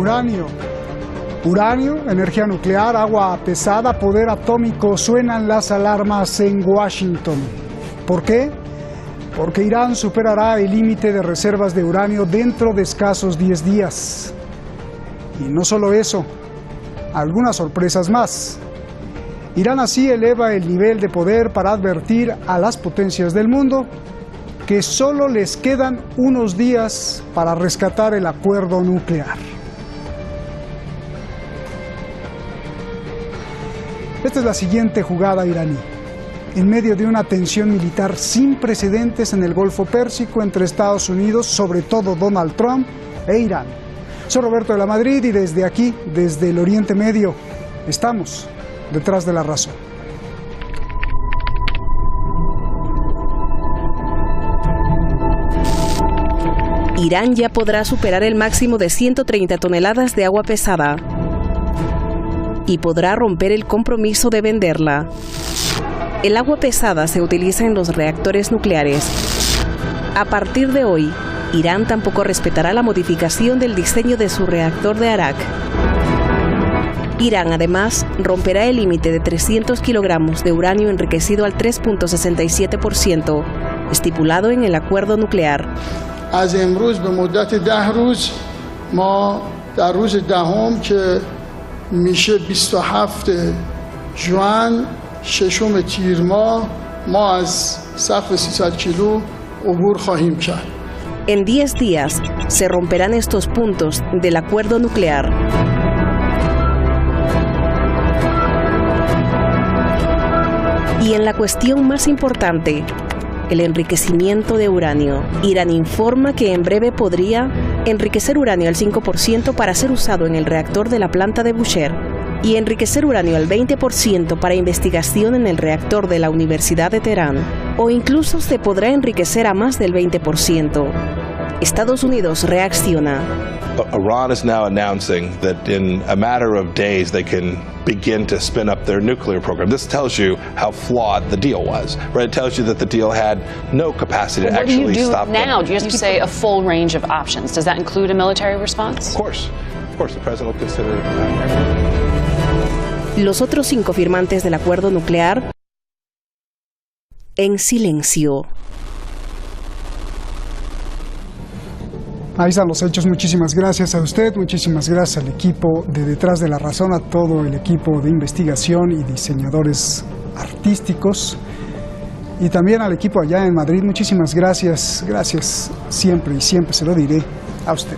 uranio. Uranio, energía nuclear, agua pesada, poder atómico, suenan las alarmas en Washington. ¿Por qué? Porque Irán superará el límite de reservas de uranio dentro de escasos 10 días. Y no solo eso, algunas sorpresas más. Irán así eleva el nivel de poder para advertir a las potencias del mundo que solo les quedan unos días para rescatar el acuerdo nuclear. Esta es la siguiente jugada iraní. En medio de una tensión militar sin precedentes en el Golfo Pérsico entre Estados Unidos, sobre todo Donald Trump, e Irán. Soy Roberto de la Madrid y desde aquí, desde el Oriente Medio, estamos detrás de la razón. Irán ya podrá superar el máximo de 130 toneladas de agua pesada y podrá romper el compromiso de venderla. El agua pesada se utiliza en los reactores nucleares. A partir de hoy, Irán tampoco respetará la modificación del diseño de su reactor de Arak. Irán, además, romperá el límite de 300 kilogramos de uranio enriquecido al 3.67%, estipulado en el acuerdo nuclear. از امروز به مدت 10 روز ما در روز دهم که میشه 27 ژوئن ششم تیر ماه ما از سقف 300 کیلو عبور خواهیم کرد. En 10 días se romperán estos puntos del acuerdo nuclear. Y en la cuestión más importante, el enriquecimiento de uranio. Irán informa que en breve podría enriquecer uranio al 5% para ser usado en el reactor de la planta de Bushehr y enriquecer uranio al 20% para investigación en el reactor de la Universidad de Teherán. O incluso se podrá enriquecer a más del 20%. Estados Unidos reacciona. Iran is now announcing that in a matter of days they can begin to spin up their nuclear program. This tells you how flawed the deal was, right? It tells you that the deal had no capacity to actually stop them. What do you do now? Do you say a full range of options? Does that include a military response? Of course, the president will consider Los otros 5 firmantes del acuerdo nuclear en silencio. Ahí están los hechos. Muchísimas gracias a usted, muchísimas gracias al equipo de Detrás de la Razón, a todo el equipo de investigación y diseñadores artísticos y también al equipo allá en Madrid. Muchísimas gracias, gracias siempre y siempre se lo diré a usted.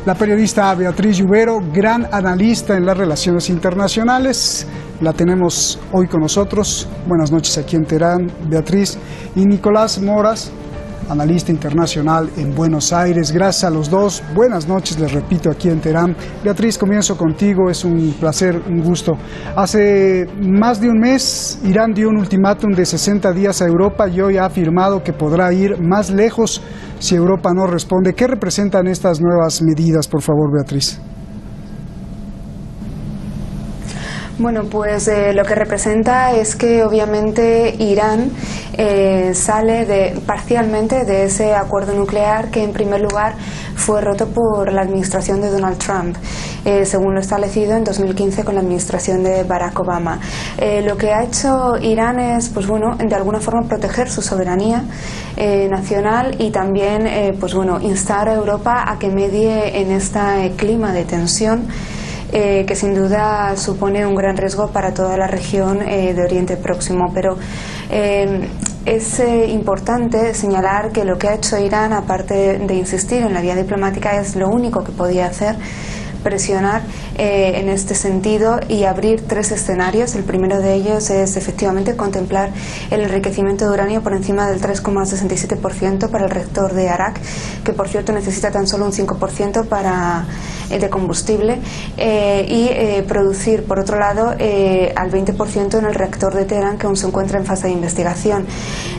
La periodista Beatriz Lluvero, gran analista en las relaciones internacionales, la tenemos hoy con nosotros. Buenas noches aquí en Teherán, Beatriz. Y Nicolás Moras, analista internacional en Buenos Aires. Gracias a los dos. Buenas noches, les repito, aquí en Teherán. Beatriz, comienzo contigo. Es un placer, un gusto. Hace más de un mes, Irán dio un ultimátum de 60 días a Europa y hoy ha afirmado que podrá ir más lejos si Europa no responde. ¿Qué representan estas nuevas medidas, por favor, Beatriz? Bueno, pues lo que representa es que obviamente Irán sale parcialmente de ese acuerdo nuclear que en primer lugar fue roto por la administración de Donald Trump, según lo establecido en 2015 con la administración de Barack Obama. Lo que ha hecho Irán es, pues bueno, de alguna forma proteger su soberanía nacional y también, pues bueno, instar a Europa a que medie en este clima de tensión que sin duda supone un gran riesgo para toda la región de Oriente Próximo. Pero es importante señalar que lo que ha hecho Irán, aparte de insistir en la vía diplomática, es lo único que podía hacer: presionar en este sentido y abrir 3 escenarios. El primero de ellos es efectivamente contemplar el enriquecimiento de uranio por encima del 3,67% para el reactor de Arak, que por cierto necesita tan solo un 5% de combustible, y producir por otro lado al 20% en el reactor de Teherán, que aún se encuentra en fase de investigación.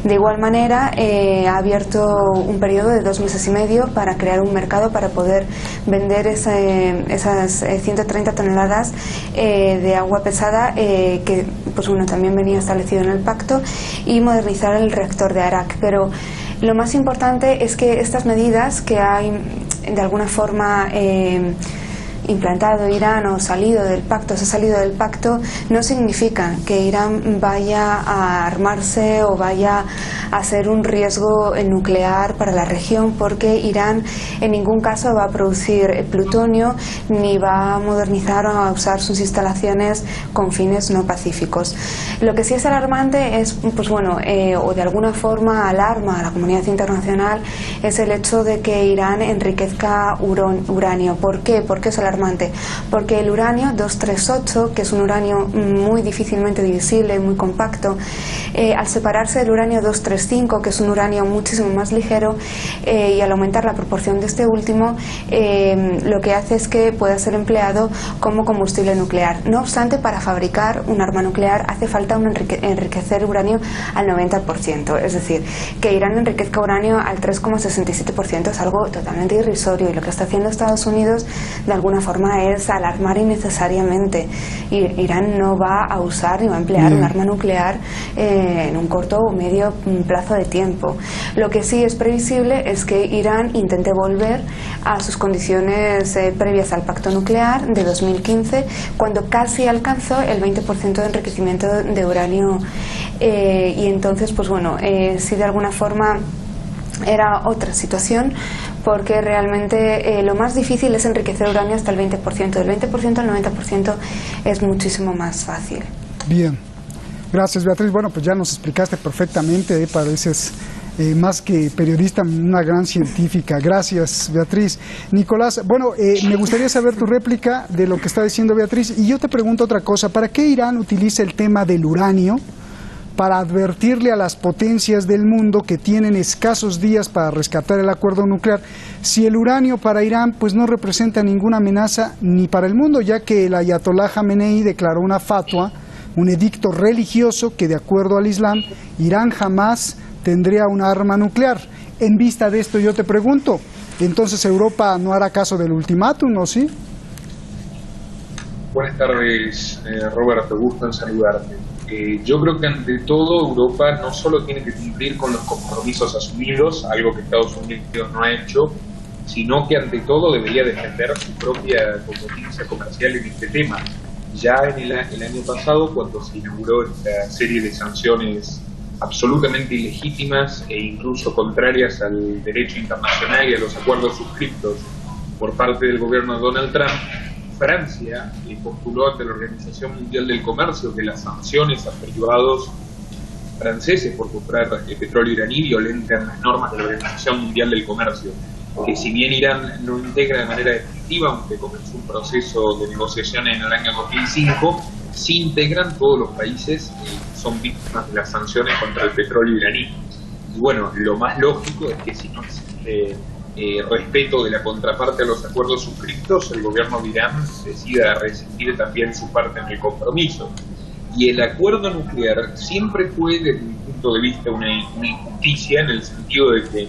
De igual manera ha abierto un periodo de 2 meses y medio para crear un mercado para poder vender esas 130 toneladas de agua pesada que pues bueno, también venía establecido en el pacto, y modernizar el reactor de Arak. Pero lo más importante es que estas medidas que hay de alguna forma implantado Irán o salido del pacto, se ha salido del pacto, no significa que Irán vaya a armarse o vaya a ser un riesgo nuclear para la región, porque Irán en ningún caso va a producir plutonio ni va a modernizar o a usar sus instalaciones con fines no pacíficos. Lo que sí es alarmante es, pues bueno, o de alguna forma alarma a la comunidad internacional, es el hecho de que Irán enriquezca uranio. ¿Por qué? ¿Por qué es alarmante? Porque el uranio 238, que es un uranio muy difícilmente divisible, muy compacto, al separarse del uranio 235, que es un uranio muchísimo más ligero, y al aumentar la proporción de este último, lo que hace es que pueda ser empleado como combustible nuclear. No obstante, para fabricar un arma nuclear hace falta enriquecer uranio al 90%, es decir, que Irán enriquezca uranio al 3,67% es algo totalmente irrisorio, y lo que está haciendo Estados Unidos de alguna forma es alarmar innecesariamente. Irán no va a usar ni va a emplear un arma nuclear en un corto o medio plazo de tiempo. Lo que sí es previsible es que Irán intente volver a sus condiciones previas al pacto nuclear de 2015, cuando casi alcanzó el 20% de enriquecimiento de uranio, y entonces, pues bueno, si de alguna forma era otra situación, porque realmente lo más difícil es enriquecer uranio hasta el 20%. Del 20% al 90% es muchísimo más fácil. Bien, gracias, Beatriz. Bueno, pues ya nos explicaste perfectamente, pareces más que periodista, una gran científica. Gracias, Beatriz. Nicolás, bueno, me gustaría saber tu réplica de lo que está diciendo Beatriz, y yo te pregunto otra cosa. ¿Para qué Irán utiliza el tema del uranio? Para advertirle a las potencias del mundo que tienen escasos días para rescatar el acuerdo nuclear, si el uranio para Irán pues no representa ninguna amenaza ni para el mundo, ya que el ayatolá Jamenei declaró una fatwa, un edicto religioso, que de acuerdo al Islam, Irán jamás tendría una arma nuclear. En vista de esto yo te pregunto, ¿entonces Europa no hará caso del ultimátum, o sí? Buenas tardes, Roberto, gusto en saludarte. Yo creo que ante todo Europa no solo tiene que cumplir con los compromisos asumidos, algo que Estados Unidos no ha hecho, sino que ante todo debería defender su propia competencia comercial en este tema. Ya en el año pasado, cuando se inauguró esta serie de sanciones absolutamente ilegítimas e incluso contrarias al derecho internacional y a los acuerdos suscriptos por parte del gobierno de Donald Trump, Francia postuló ante la Organización Mundial del Comercio que las sanciones a privados franceses por comprar petróleo iraní violentan las normas de la Organización Mundial del Comercio, que si bien Irán no integra de manera definitiva, aunque comenzó un proceso de negociación en el año 2005, sí integran todos los países que son víctimas de las sanciones contra el petróleo iraní. Y bueno, lo más lógico es que si no existe respeto de la contraparte a los acuerdos suscriptos, el gobierno de Irán decida rescindir también su parte en el compromiso. Y el acuerdo nuclear siempre fue, desde mi punto de vista, una injusticia, en el sentido de que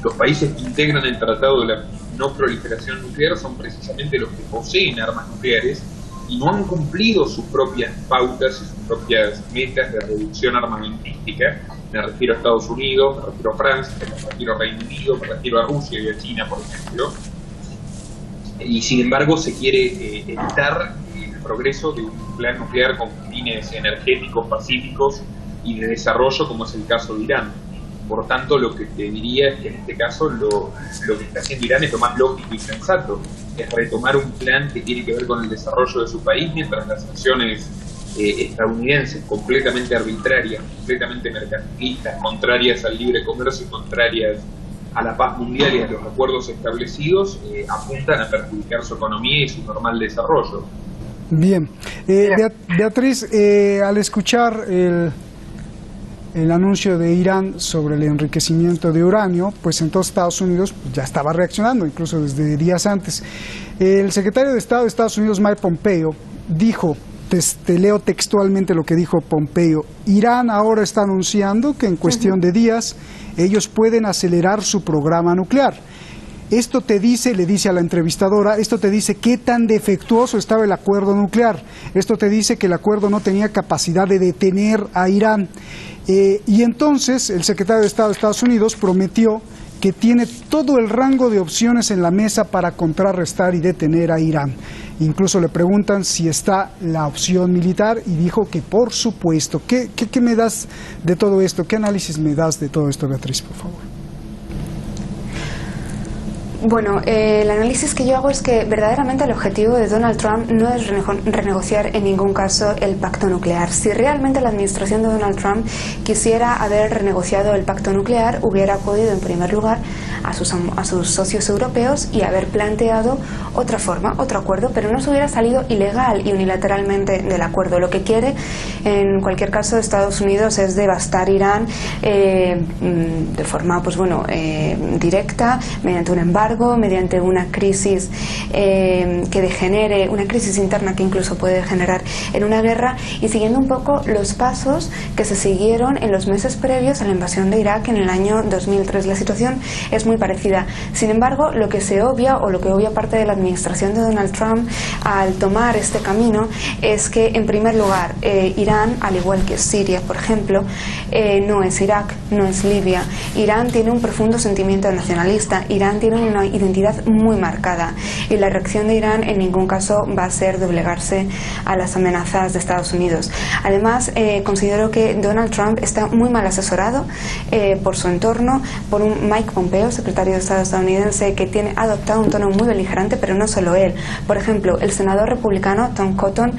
los países que integran el Tratado de la No Proliferación Nuclear son precisamente los que poseen armas nucleares y no han cumplido sus propias pautas y sus propias metas de reducción armamentística. Me refiero a Estados Unidos, me refiero a Francia, me refiero a Reino Unido, me refiero a Rusia y a China, por ejemplo. Y sin embargo se quiere evitar el progreso de un plan nuclear con fines energéticos, pacíficos y de desarrollo, como es el caso de Irán. Por tanto, lo que te diría es que en este caso lo que está haciendo Irán es lo más lógico y sensato, es retomar un plan que tiene que ver con el desarrollo de su país, mientras las sanciones estadounidenses, completamente arbitrarias, completamente mercantilistas, contrarias al libre comercio y contrarias a la paz mundial y a los acuerdos establecidos, apuntan a perjudicar su economía y su normal desarrollo. Bien. Beatriz, al escuchar el anuncio de Irán sobre el enriquecimiento de uranio, pues entonces Estados Unidos ya estaba reaccionando, incluso desde días antes. El secretario de Estado de Estados Unidos, Mike Pompeo, dijo, te leo textualmente lo que dijo Pompeo: Irán ahora está anunciando que en cuestión de días ellos pueden acelerar su programa nuclear. Esto te dice, le dice a la entrevistadora, esto te dice qué tan defectuoso estaba el acuerdo nuclear. Esto te dice que el acuerdo no tenía capacidad de detener a Irán. Y entonces el secretario de Estado de Estados Unidos prometió que tiene todo el rango de opciones en la mesa para contrarrestar y detener a Irán. Incluso le preguntan si está la opción militar y dijo que por supuesto. ¿Qué me das de todo esto? ¿Qué análisis me das de todo esto, Beatriz, por favor? Bueno, el análisis que yo hago es que verdaderamente el objetivo de Donald Trump no es renegociar en ningún caso el pacto nuclear. Si realmente la administración de Donald Trump quisiera haber renegociado el pacto nuclear, hubiera acudido en primer lugar a sus socios europeos y haber planteado otra forma, otro acuerdo, pero no se hubiera salido ilegal y unilateralmente del acuerdo. Lo que quiere, en cualquier caso, Estados Unidos es devastar Irán de forma, directa, mediante un embargo, mediante una crisis que degenere, una crisis interna que incluso puede degenerar en una guerra, y siguiendo un poco los pasos que se siguieron en los meses previos a la invasión de Irak en el año 2003. La situación es muy parecida. Sin embargo, lo que se obvia, o lo que obvia parte de la administración de Donald Trump al tomar este camino, es que, en primer lugar, Irán, al igual que Siria, por ejemplo, no es Irak, no es Libia. Irán tiene un profundo sentimiento nacionalista, Irán tiene una identidad muy marcada, y la reacción de Irán en ningún caso va a ser doblegarse a las amenazas de Estados Unidos. Además, considero que Donald Trump está muy mal asesorado por su entorno, por un Mike Pompeo, secretario de Estado estadounidense, que ha adoptado un tono muy beligerante, pero no solo él. Por ejemplo, el senador republicano Tom Cotton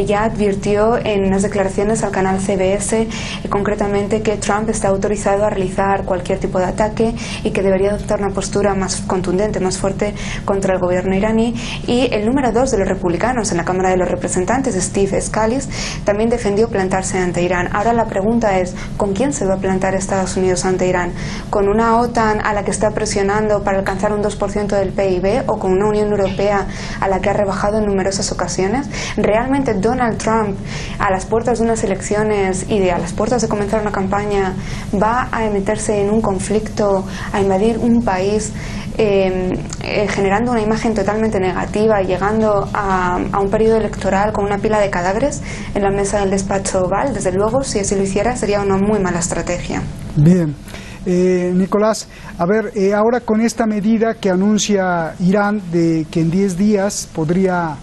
ya advirtió en unas declaraciones al canal CBS concretamente que Trump está autorizado a realizar cualquier tipo de ataque y que debería adoptar una postura más contundente, más fuerte contra el gobierno iraní. Y el número 2 de los republicanos en la Cámara de los Representantes, Steve Scalise, también defendió plantarse ante Irán. Ahora la pregunta es, ¿con quién se va a plantar Estados Unidos ante Irán? ¿Con una OTAN a la que está presionando para alcanzar un 2% del PIB, o con una Unión Europea a la que ha rebajado en numerosas ocasiones? ¿Realmente Donald Trump, a las puertas de unas elecciones y a las puertas de comenzar una campaña, va a meterse en un conflicto, a invadir un país, generando una imagen totalmente negativa y llegando a un periodo electoral con una pila de cadáveres en la mesa del despacho Oval? Desde luego, si así lo hiciera, sería una muy mala estrategia. Bien. Nicolás, a ver, ahora con esta medida que anuncia Irán de que en 10 días podría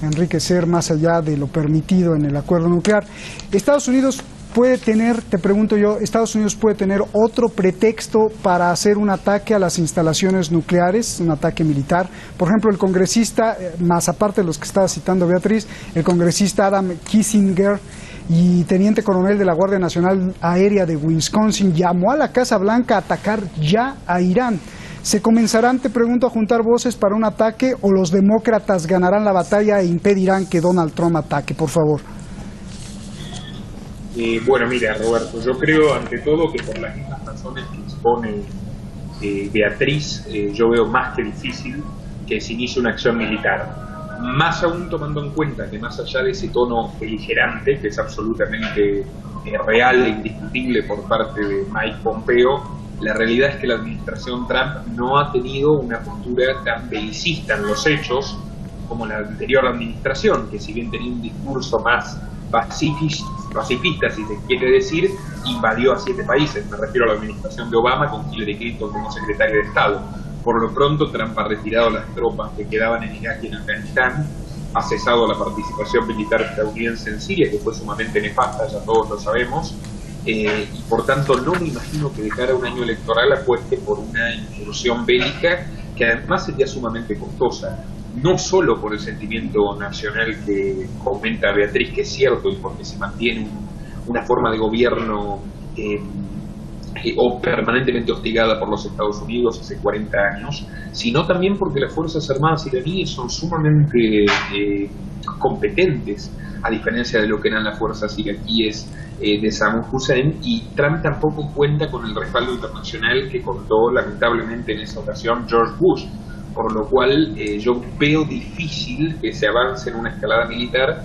enriquecer más allá de lo permitido en el acuerdo nuclear, Estados Unidos puede tener, te pregunto yo, Estados Unidos puede tener otro pretexto para hacer un ataque a las instalaciones nucleares, un ataque militar. Por ejemplo, el congresista, más aparte de los que estaba citando Beatriz, el congresista Adam Kinzinger y teniente coronel de la Guardia Nacional Aérea de Wisconsin, llamó a la Casa Blanca a atacar ya a Irán. ¿Se comenzarán, te pregunto, a juntar voces para un ataque, o los demócratas ganarán la batalla e impedirán que Donald Trump ataque? Por favor. Bueno, mira, Roberto, yo creo ante todo que por las mismas razones que expone Beatriz, yo veo más que difícil que se inicie una acción militar. Más aún tomando en cuenta que, más allá de ese tono beligerante, que es absolutamente real e indiscutible por parte de Mike Pompeo, la realidad es que la administración Trump no ha tenido una postura tan belicista en los hechos como la anterior administración, que si bien tenía un discurso más pacifista, si se quiere decir, invadió a 7 países. Me refiero a la administración de Obama, con Hillary Clinton como secretaria de Estado. Por lo pronto, Trump ha retirado las tropas que quedaban en Irak y en Afganistán, ha cesado la participación militar estadounidense en Siria, que fue sumamente nefasta, ya todos lo sabemos, y por tanto no me imagino que de cara a un año electoral apueste por una incursión bélica que además sería sumamente costosa. No solo por el sentimiento nacional que comenta Beatriz, que es cierto, y porque se mantiene una forma de gobierno o permanentemente hostigada por los Estados Unidos hace 40 años, sino también porque las Fuerzas Armadas iraníes son sumamente competentes, a diferencia de lo que eran las fuerzas iraquíes de Saddam Hussein, y Trump tampoco cuenta con el respaldo internacional que contó lamentablemente en esa ocasión George Bush, por lo cual yo veo difícil que se avance en una escalada militar.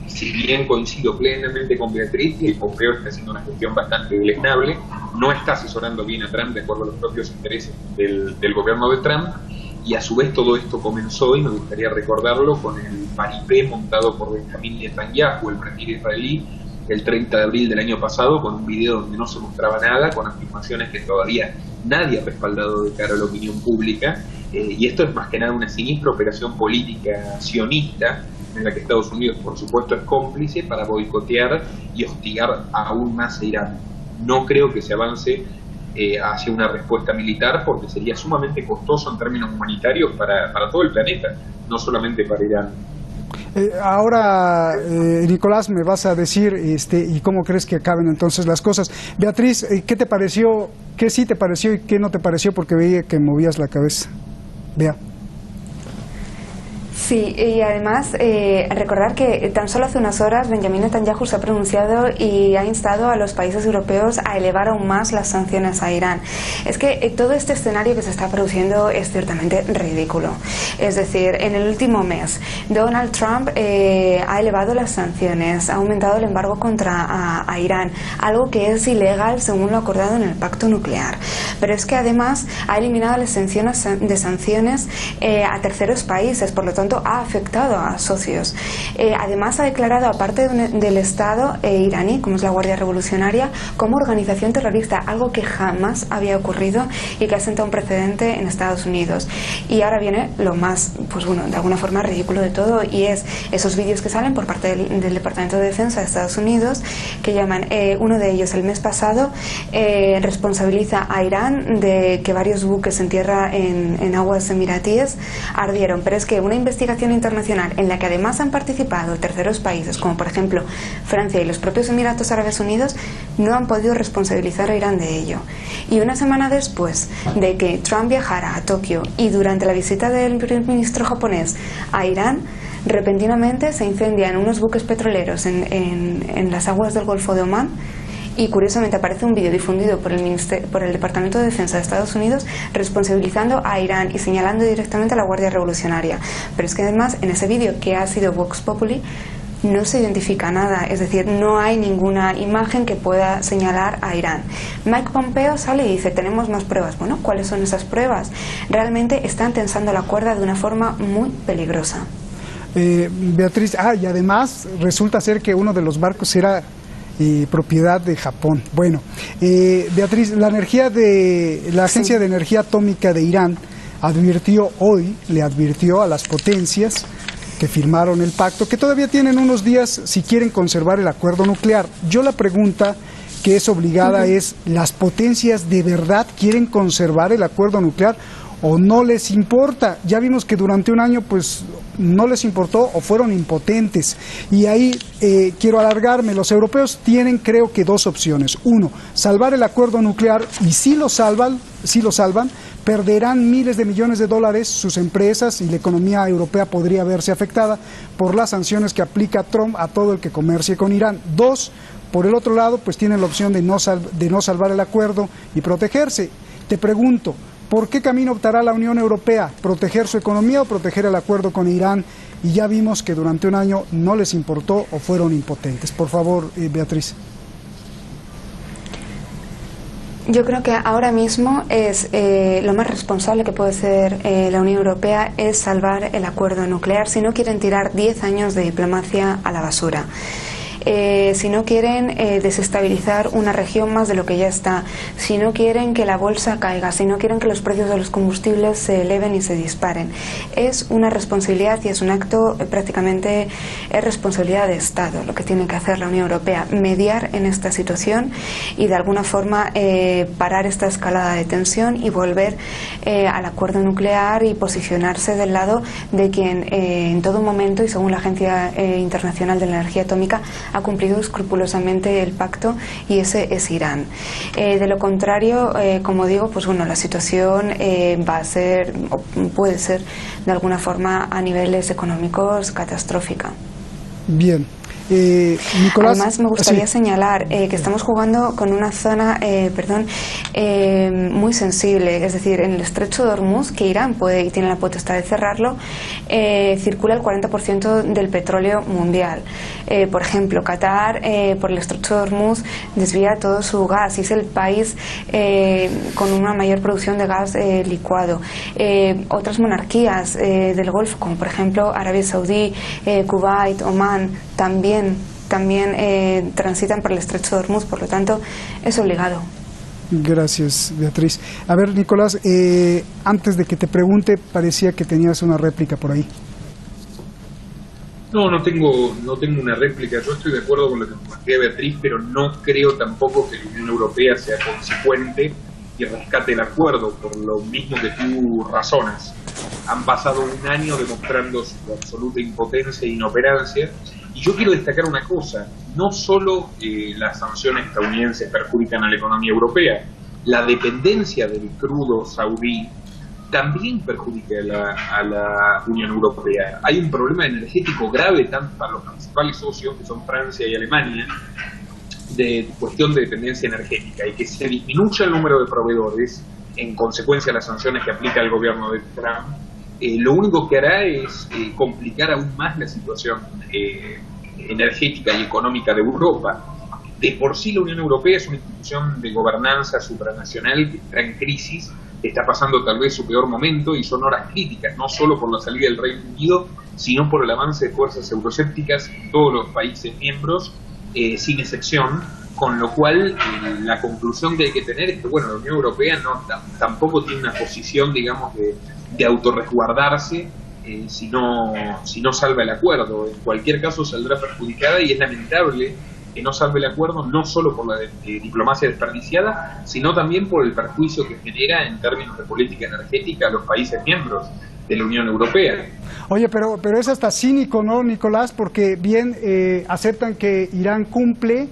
Si bien coincido plenamente con Beatriz, que Pompeo está haciendo una gestión bastante deleznable, no está asesorando bien a Trump de acuerdo a los propios intereses del gobierno de Trump, y a su vez todo esto comenzó, y me gustaría recordarlo, con el paripé montado por Benjamín Netanyahu, el premier israelí, el 30 de abril del año pasado con un video donde no se mostraba nada, con afirmaciones que todavía nadie ha respaldado de cara a la opinión pública, y esto es más que nada una siniestra operación política sionista en la que Estados Unidos, por supuesto, es cómplice para boicotear y hostigar aún más a Irán. No creo que se avance hacia una respuesta militar, porque sería sumamente costoso en términos humanitarios para todo el planeta, no solamente para Irán. Ahora, Nicolás, me vas a decir y cómo crees que acaben entonces las cosas. Beatriz, ¿qué te pareció? ¿Qué sí te pareció y qué no te pareció? Porque veía que movías la cabeza. Bea. Sí, y además recordar que tan solo hace unas horas Benjamin Netanyahu se ha pronunciado y ha instado a los países europeos a elevar aún más las sanciones a Irán. Es que todo este escenario que se está produciendo es ciertamente ridículo. Es decir, en el último mes Donald Trump ha elevado las sanciones, ha aumentado el embargo contra a Irán, algo que es ilegal según lo acordado en el pacto nuclear. Pero es que además ha eliminado las exenciones de sanciones a terceros países, por lo tanto ha afectado a socios. Además ha declarado a parte del Estado iraní, como es la Guardia Revolucionaria, como organización terrorista, algo que jamás había ocurrido y que ha sentado un precedente en Estados Unidos. Y ahora viene lo más, pues bueno, de alguna forma ridículo de todo, y es esos vídeos que salen por parte del Departamento de Defensa de Estados Unidos, que llaman, uno de ellos el mes pasado responsabiliza a Irán de que varios buques en tierra en aguas emiratíes ardieron. Pero es que una investigación internacional en la que además han participado terceros países, como por ejemplo Francia y los propios Emiratos Árabes Unidos, no han podido responsabilizar a Irán de ello. Y una semana después de que Trump viajara a Tokio y durante la visita del primer ministro japonés a Irán, repentinamente se incendian unos buques petroleros en las aguas del Golfo de Omán. Y curiosamente aparece un vídeo difundido por el Departamento de Defensa de Estados Unidos responsabilizando a Irán y señalando directamente a la Guardia Revolucionaria. Pero es que además en ese vídeo, que ha sido Vox Populi, no se identifica nada, es decir, no hay ninguna imagen que pueda señalar a Irán. Mike Pompeo sale y dice, tenemos más pruebas. Bueno, ¿cuáles son esas pruebas? Realmente están tensando la cuerda de una forma muy peligrosa. Beatriz, y además resulta ser que uno de los barcos era propiedad de Japón. Bueno, Beatriz, la Agencia de Energía Atómica de Irán le advirtió a las potencias que firmaron el pacto que todavía tienen unos días si quieren conservar el acuerdo nuclear. Yo la pregunta que es obligada es, ¿las potencias de verdad quieren conservar el acuerdo nuclear o no les importa? Ya vimos que durante un año pues no les importó o fueron impotentes. Y ahí quiero alargarme. Los europeos tienen, creo que, dos opciones. Uno, salvar el acuerdo nuclear, y si lo salvan, perderán miles de millones de dólares sus empresas y la economía europea podría verse afectada por las sanciones que aplica Trump a todo el que comercie con Irán. Dos, por el otro lado, pues tienen la opción de no salvar el acuerdo y protegerse. Te pregunto, ¿por qué camino optará la Unión Europea? ¿Proteger su economía o proteger el acuerdo con Irán? Y ya vimos que durante un año no les importó o fueron impotentes. Por favor, Beatriz. Yo creo que ahora mismo es lo más responsable que puede ser la Unión Europea es salvar el acuerdo nuclear si no quieren tirar 10 años de diplomacia a la basura. Si no quieren desestabilizar una región más de lo que ya está, si no quieren que la bolsa caiga, si no quieren que los precios de los combustibles se eleven y se disparen. Es una responsabilidad y es un acto prácticamente, es responsabilidad de Estado lo que tiene que hacer la Unión Europea, mediar en esta situación y de alguna forma parar esta escalada de tensión y volver al acuerdo nuclear y posicionarse del lado de quien en todo momento, y según la Agencia Internacional de la Energía Atómica, ha cumplido escrupulosamente el pacto, y ese es Irán. De lo contrario, como digo, pues bueno, la situación va a ser, o puede ser de alguna forma a niveles económicos catastrófica. Bien. Nicolás, además me gustaría señalar que estamos jugando con una zona muy sensible, es decir, en el estrecho de Hormuz, que Irán puede y tiene la potestad de cerrarlo, circula el 40% del petróleo mundial. Por ejemplo, Qatar por el estrecho de Hormuz desvía todo su gas y es el país con una mayor producción de gas licuado. Otras monarquías del Golfo, como por ejemplo Arabia Saudí, Kuwait, Omán, también también transitan por el estrecho de Hormuz, por lo tanto es obligado. Gracias, Beatriz. A ver, Nicolás, antes de que te pregunte, parecía que tenías una réplica por ahí. No tengo una réplica. Yo estoy de acuerdo con lo que plantea Beatriz, pero no creo tampoco que la Unión Europea sea consecuente y rescate el acuerdo, por lo mismo que tú razonas. Han pasado un año demostrando su absoluta impotencia e inoperancia. Y yo quiero destacar una cosa, no solo las sanciones estadounidenses perjudican a la economía europea, la dependencia del crudo saudí también perjudica a la Unión Europea. Hay un problema energético grave tanto para los principales socios, que son Francia y Alemania, de cuestión de dependencia energética, y que se disminuya el número de proveedores en consecuencia de las sanciones que aplica el gobierno de Trump. Lo único que hará es complicar aún más la situación energética y económica de Europa. De por sí la Unión Europea es una institución de gobernanza supranacional que está en crisis, está pasando tal vez su peor momento, y son horas críticas, no solo por la salida del Reino Unido, sino por el avance de fuerzas euroscépticas en todos los países miembros, sin excepción, con lo cual la conclusión que hay que tener es que la Unión Europea tampoco tiene una posición, digamos, de autorresguardarse si no salva el acuerdo. En cualquier caso saldrá perjudicada, y es lamentable que no salve el acuerdo, no solo por la diplomacia desperdiciada, sino también por el perjuicio que genera en términos de política energética a los países miembros de la Unión Europea. Oye, pero es hasta cínico, ¿no, Nicolás? Porque bien aceptan que Irán cumple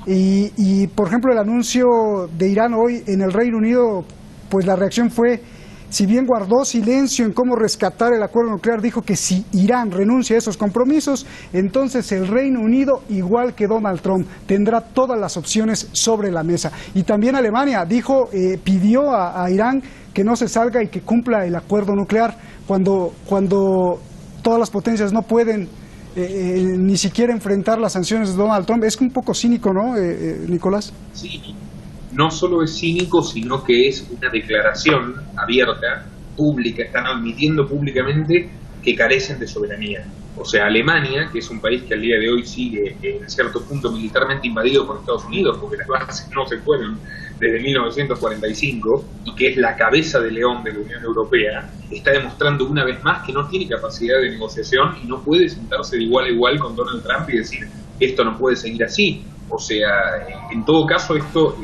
y, por ejemplo, el anuncio de Irán hoy en el Reino Unido, pues la reacción fue, si bien guardó silencio en cómo rescatar el acuerdo nuclear, dijo que si Irán renuncia a esos compromisos, entonces el Reino Unido, igual que Donald Trump, tendrá todas las opciones sobre la mesa. Y también Alemania dijo, pidió a Irán que no se salga y que cumpla el acuerdo nuclear, cuando todas las potencias no pueden ni siquiera enfrentar las sanciones de Donald Trump. Es un poco cínico, ¿no, Nicolás? Sí. No solo es cínico, sino que es una declaración abierta, pública. Están admitiendo públicamente que carecen de soberanía. O sea, Alemania, que es un país que al día de hoy sigue en cierto punto militarmente invadido por Estados Unidos, porque las bases no se fueron desde 1945, y que es la cabeza de león de la Unión Europea, está demostrando una vez más que no tiene capacidad de negociación y no puede sentarse de igual a igual con Donald Trump y decir, esto no puede seguir así. O sea, en todo caso esto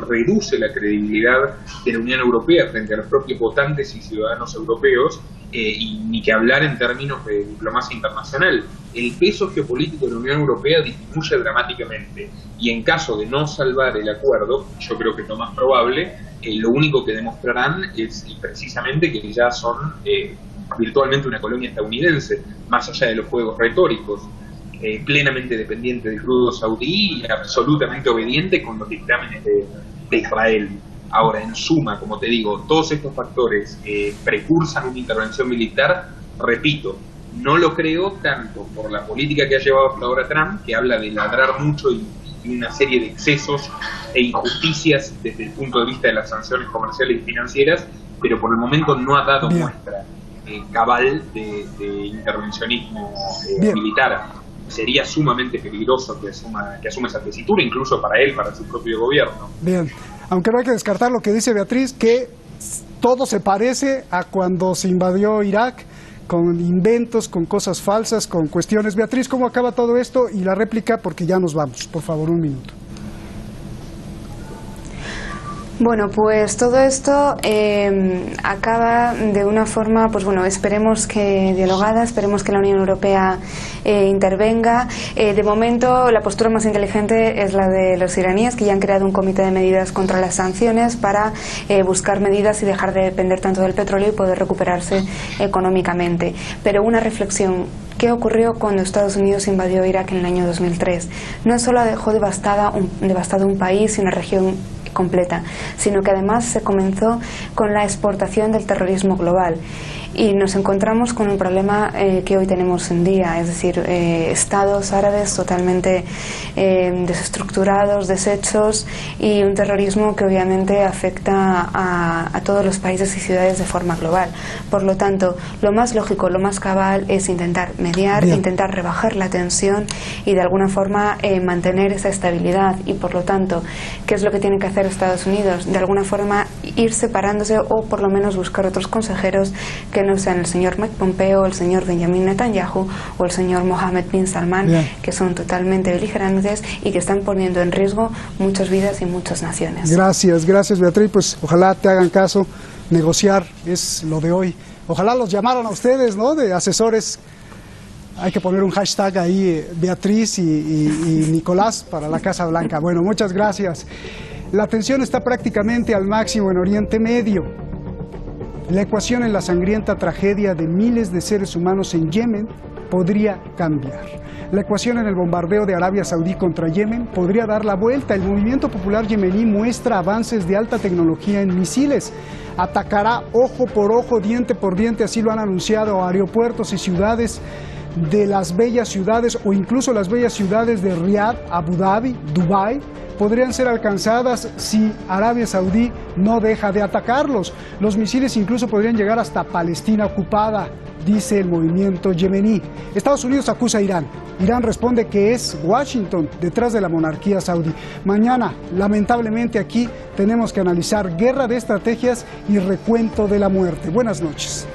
reduce la credibilidad de la Unión Europea frente a los propios votantes y ciudadanos europeos, y ni que hablar en términos de diplomacia internacional. El peso geopolítico de la Unión Europea disminuye dramáticamente, y en caso de no salvar el acuerdo, yo creo que es lo más probable, lo único que demostrarán es precisamente que ya son virtualmente una colonia estadounidense, más allá de los juegos retóricos. Plenamente dependiente del crudo saudí y absolutamente obediente con los dictámenes de Israel. Ahora, en suma, como te digo, todos estos factores precursan una intervención militar. Repito, no lo creo tanto por la política que ha llevado hasta ahora Trump, que habla de ladrar mucho y una serie de excesos e injusticias desde el punto de vista de las sanciones comerciales y financieras, pero por el momento no ha dado muestra cabal de intervencionismo militar. Sería sumamente peligroso que asuma esa tesitura, incluso para él, para su propio gobierno. Bien, aunque no hay que descartar lo que dice Beatriz, que todo se parece a cuando se invadió Irak, con inventos, con cosas falsas, con cuestiones. Beatriz, ¿cómo acaba todo esto? Y la réplica, porque ya nos vamos. Por favor, un minuto. Bueno, pues todo esto acaba de una forma, pues bueno, esperemos que dialogada, esperemos que la Unión Europea intervenga. De momento, la postura más inteligente es la de los iraníes, que ya han creado un comité de medidas contra las sanciones para buscar medidas y dejar de depender tanto del petróleo y poder recuperarse económicamente. Pero una reflexión: ¿qué ocurrió cuando Estados Unidos invadió Irak en el año 2003? No solo dejó devastado un país y una región completa, sino que además se comenzó con la exportación del terrorismo global. y nos encontramos con un problema que hoy tenemos en día, es decir, estados árabes totalmente desestructurados, deshechos, y un terrorismo que obviamente afecta a todos los países y ciudades de forma global. Por lo tanto, lo más lógico, lo más cabal es intentar mediar, intentar rebajar la tensión y de alguna forma mantener esa estabilidad. Y por lo tanto, ¿qué es lo que tiene que hacer Estados Unidos? De alguna forma ir separándose, o por lo menos buscar otros consejeros que no sean el señor Mike Pompeo, el señor Benjamin Netanyahu o el señor Mohammed bin Salman, que son totalmente beligerantes y que están poniendo en riesgo muchas vidas y muchas naciones. Gracias Beatriz, pues ojalá te hagan caso, negociar es lo de hoy. Ojalá los llamaran a ustedes, ¿no?, de asesores. Hay que poner un hashtag ahí, Beatriz y Nicolás para la Casa Blanca. Bueno, muchas gracias. La tensión está prácticamente al máximo en Oriente Medio. La ecuación en la sangrienta tragedia de miles de seres humanos en Yemen podría cambiar. La ecuación en el bombardeo de Arabia Saudí contra Yemen podría dar la vuelta. El movimiento popular yemení muestra avances de alta tecnología en misiles. Atacará ojo por ojo, diente por diente, así lo han anunciado, aeropuertos y ciudades de las bellas ciudades, o incluso las bellas ciudades de Riad, Abu Dhabi, Dubái, podrían ser alcanzadas si Arabia Saudí no deja de atacarlos. Los misiles incluso podrían llegar hasta Palestina ocupada, dice el movimiento yemení. Estados Unidos acusa a Irán. Irán responde que es Washington detrás de la monarquía saudí. Mañana, lamentablemente, aquí tenemos que analizar guerra de estrategias y recuento de la muerte. Buenas noches.